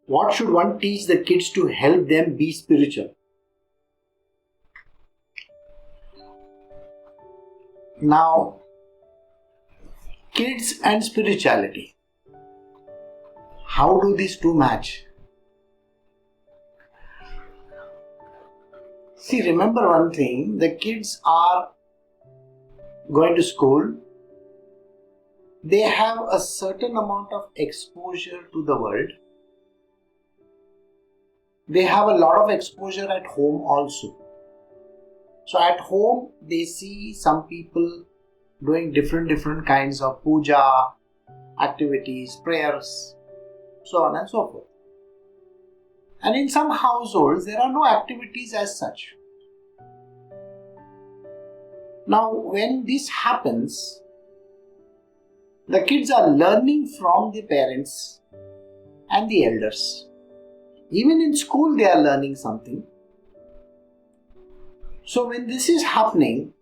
What should one teach the kids to help them be spiritual? Now, kids and spirituality. How do these two match? See, remember one thing, the kids are going to school, they have a certain amount of exposure to the world. They have a lot of exposure at home also. So at home, they see some people doing different kinds of puja, activities, prayers, so on and so forth. And in some households, there are no activities as such. Now, when this happens, the kids are learning from the parents and the elders. Even in school, they are learning something. So when this is happening,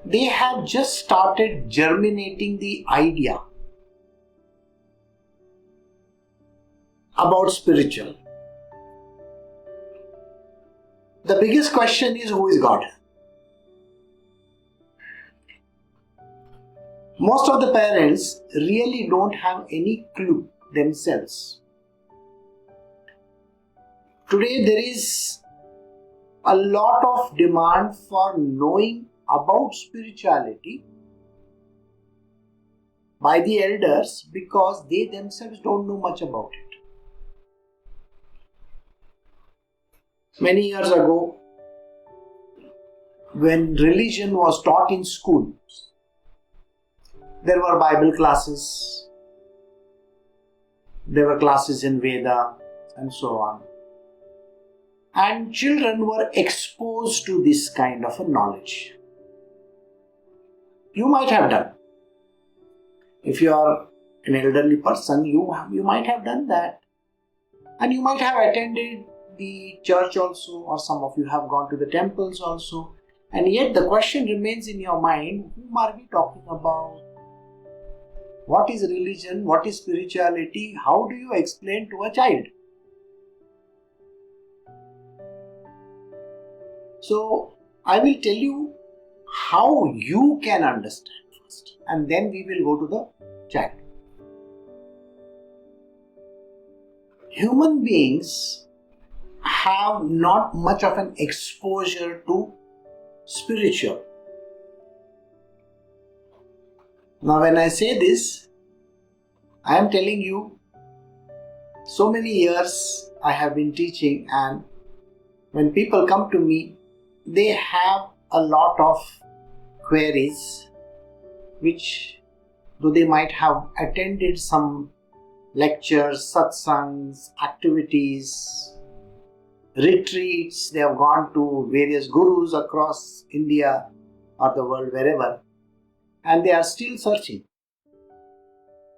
they have just started germinating the idea about spiritual. The biggest question is, who is God? Most of the parents really don't have any clue themselves. Today there is a lot of demand for knowing about spirituality by the elders because they themselves don't know much about it. Many years ago, when religion was taught in schools, there were Bible classes, there were classes in Veda and so on. And children were exposed to this kind of a knowledge. You might have done. If you are an elderly person, you might have done that. And you might have attended the church also, or some of you have gone to the temples also. And yet the question remains in your mind, whom are we talking about? What is religion? What is spirituality? How do you explain to a child? So, I will tell you how you can understand first, and then we will go to the child. Human beings have not much of an exposure to spiritual. Now, when I say this, I am telling you, so many years I have been teaching, and when people come to me, they have a lot of queries which, though they might have attended some lectures, satsangs, activities, retreats, they have gone to various gurus across India or the world, wherever, and they are still searching.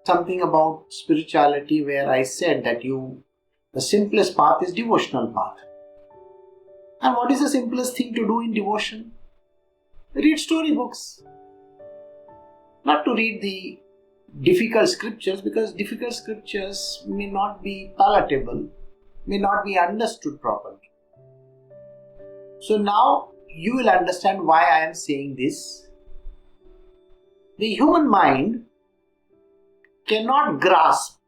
Something about spirituality where I said that the simplest path is devotional path. And what is the simplest thing to do in devotion? Read storybooks. Not to read the difficult scriptures, because difficult scriptures may not be palatable, may not be understood properly. So now you will understand why I am saying this. The human mind cannot grasp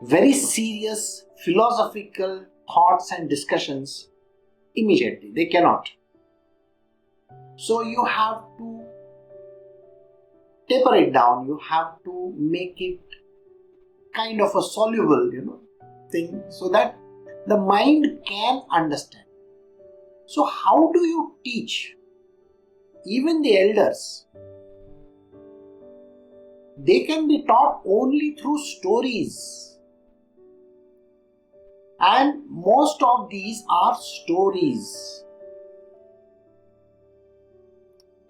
very serious philosophical thoughts and discussions immediately. They cannot. So you have to taper it down. You have to make it kind of a soluble, thing so that the mind can understand. So how do you teach? Even the elders, they can be taught only through stories. And most of these are stories.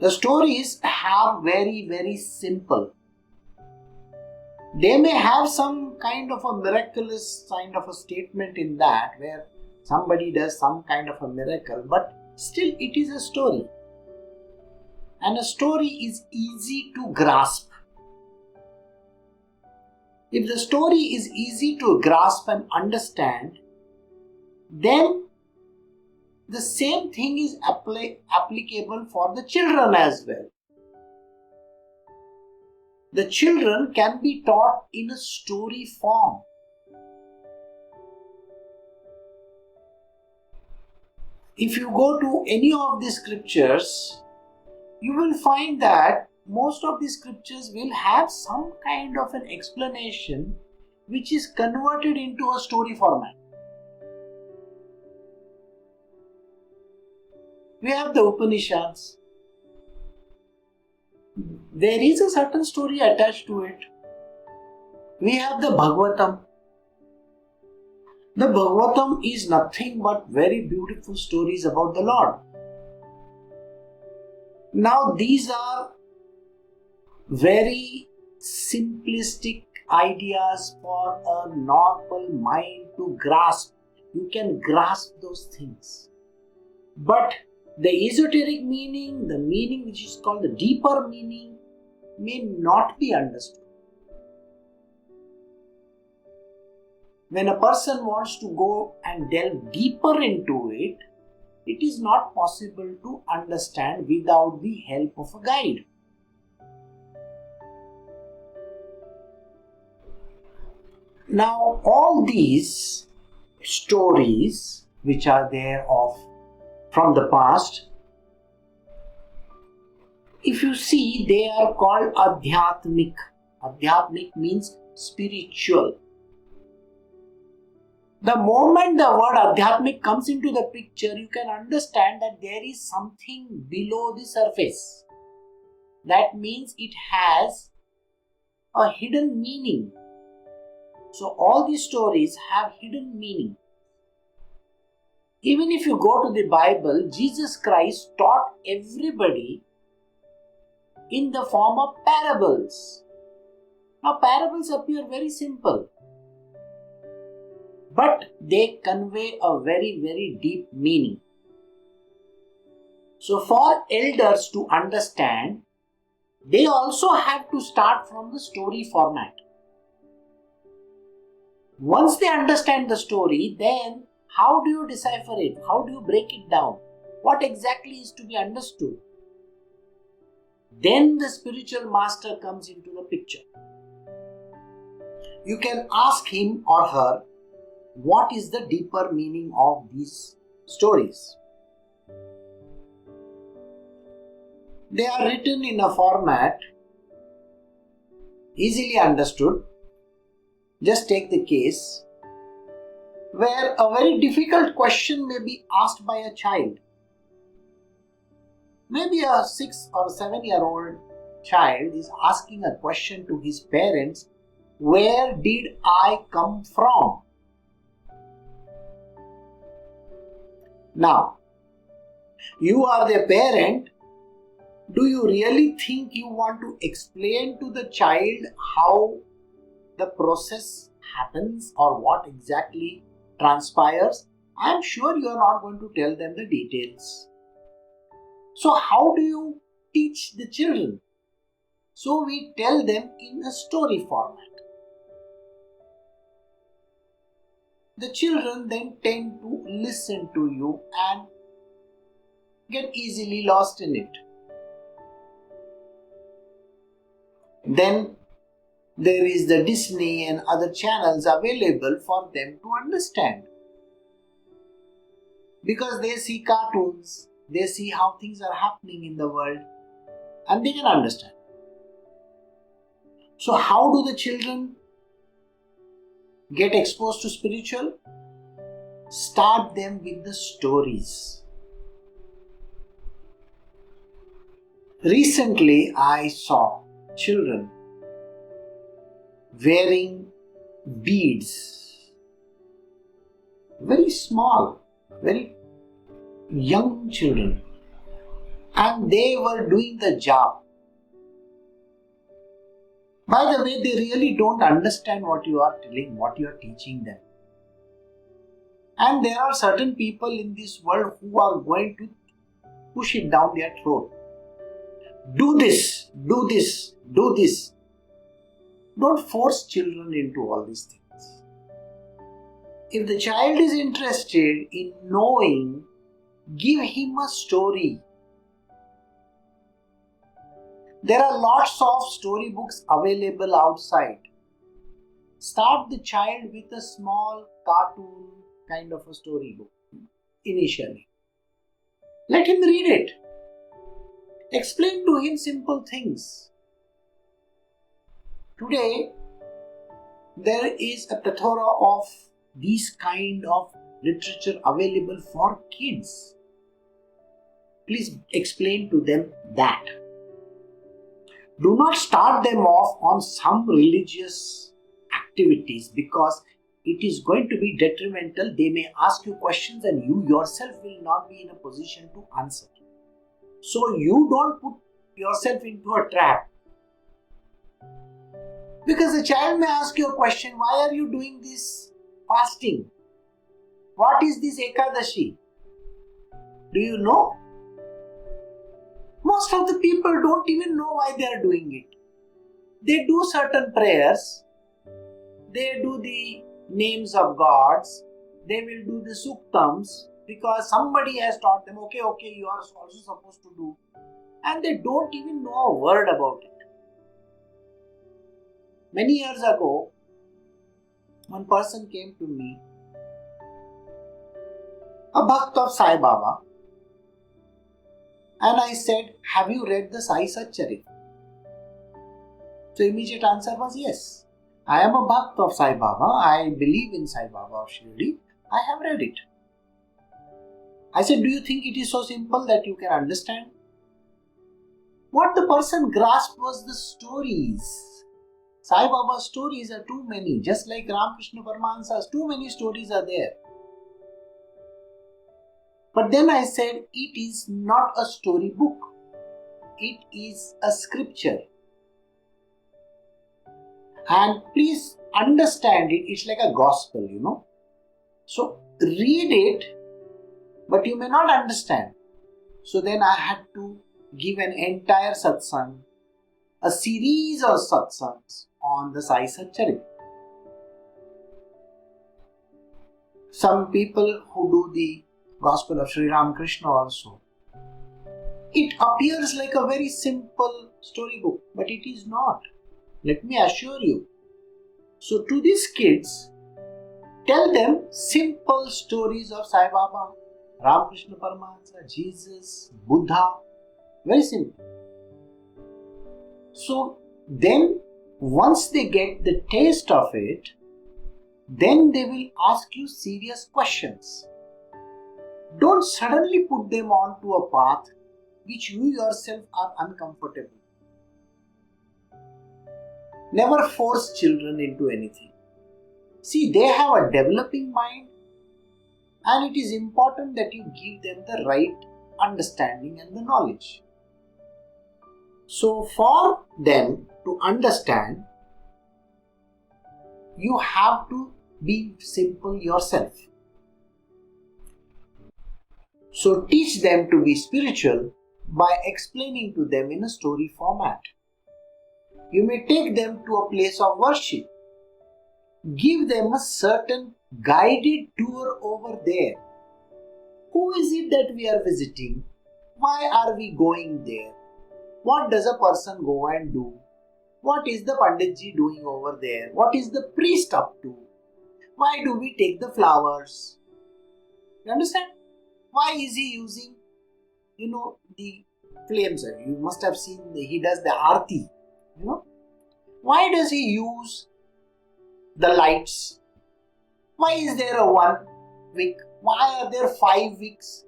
The stories are very simple. They may have some kind of a miraculous kind of a statement in that, where somebody does some kind of a miracle, but still it is a story. And a story is easy to grasp. If the story is easy to grasp and understand, then the same thing is applicable for the children as well. The children can be taught in a story form. If you go to any of the scriptures, you will find that most of the scriptures will have some kind of an explanation which is converted into a story format. We have the Upanishads. There is a certain story attached to it. We have the Bhagavatam. The Bhagavatam is nothing but very beautiful stories about the Lord. Now these are very simplistic ideas for a normal mind to grasp. You can grasp those things. But the esoteric meaning, the meaning which is called the deeper meaning, may not be understood. When a person wants to go and delve deeper into it, it is not possible to understand without the help of a guide. Now, all these stories which are there from the past, if you see, they are called Adhyatmik. Adhyatmik means spiritual. The moment the word Adhyatmik comes into the picture, you can understand that there is something below the surface. That means it has a hidden meaning. So all these stories have hidden meaning. Even if you go to the Bible, Jesus Christ taught everybody in the form of parables. Now parables appear very simple, but they convey a very, very deep meaning. So for elders to understand, they also have to start from the story format. Once they understand the story, then how do you decipher it? How do you break it down? What exactly is to be understood? Then the spiritual master comes into the picture. You can ask him or her, what is the deeper meaning of these stories? They are written in a format easily understood. Just take the case where a very difficult question may be asked by a child. Maybe a 6 or 7-year-old child is asking a question to his parents, where did I come from? Now, you are the parent. Do you really think you want to explain to the child how the process happens or what exactly transpires? I am sure you are not going to tell them the details. So how do you teach the children? So we tell them in a story format. The children then tend to listen to you and get easily lost in it. Then there is the Disney and other channels available for them to understand. Because they see cartoons, they see how things are happening in the world, and they can understand. So how do the children get exposed to spiritual? Start them with the stories. Recently I saw children wearing beads. Very small, very young children. And they were doing the job. By the way, they really don't understand what you are telling, what you are teaching them. And there are certain people in this world who are going to push it down their throat. Do this, do this, do this. Don't force children into all these things. If the child is interested in knowing, give him a story. There are lots of storybooks available outside. Start the child with a small cartoon kind of a storybook initially. Let him read it. Explain to him simple things. Today, there is a plethora of these kind of literature available for kids. Please explain to them that. Do not start them off on some religious activities because it is going to be detrimental. They may ask you questions and you yourself will not be in a position to answer. So you don't put yourself into a trap. Because the child may ask you a question, why are you doing this fasting? What is this Ekadashi? Do you know? Most of the people don't even know why they are doing it. They do certain prayers. They do the names of gods. They will do the suktams because somebody has taught them, okay, you are also supposed to do. And they don't even know a word about it. Many years ago, one person came to me, a bhakt of Sai Baba, and I said, have you read the Sai Satcharit? So immediate answer was yes. I am a bhakt of Sai Baba. I believe in Sai Baba of Shirdi. I have read it. I said, do you think it is so simple that you can understand? What the person grasped was the stories. Sai Baba's stories are too many. Just like Ramakrishna Paramahansa's, too many stories are there. But then I said, it is not a story book. It is a scripture. And please understand it. It's like a gospel, So read it, but you may not understand. So then I had to give an entire satsang, a series of satsangs on the Sai Satcharit. Some people who do the Gospel of Sri Ramakrishna also. It appears like a very simple storybook, but it is not. Let me assure you. So to these kids, tell them simple stories of Sai Baba, Ramakrishna Paramahansa, Jesus, Buddha. Very simple. So then once they get the taste of it, then they will ask you serious questions. Don't suddenly put them onto a path which you yourself are uncomfortable. Never force children into anything. See, they have a developing mind and it is important that you give them the right understanding and the knowledge. So for them to understand, you have to be simple yourself. So teach them to be spiritual by explaining to them in a story format. You may take them to a place of worship. Give them a certain guided tour over there. Who is it that we are visiting? Why are we going there? What does a person go and do? What is the Panditji doing over there? What is the priest up to? Why do we take the flowers? You understand? Why is he using, the flames? You must have seen he does the aarti. Why does he use the lights? Why is there a one wick? Why are there 5 wicks?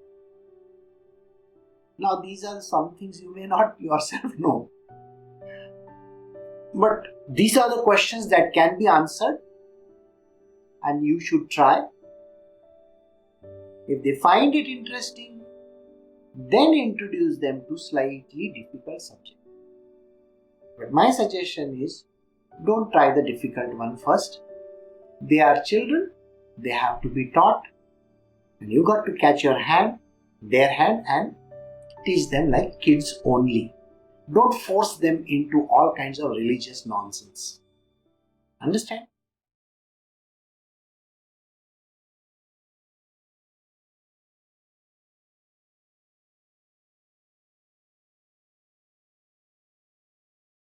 Now these are some things you may not yourself know. But these are the questions that can be answered and you should try. If they find it interesting, then introduce them to slightly difficult subject. But my suggestion is, don't try the difficult one first. They are children, they have to be taught, and you got to catch their hand and teach them like kids only. Don't force them into all kinds of religious nonsense. Understand?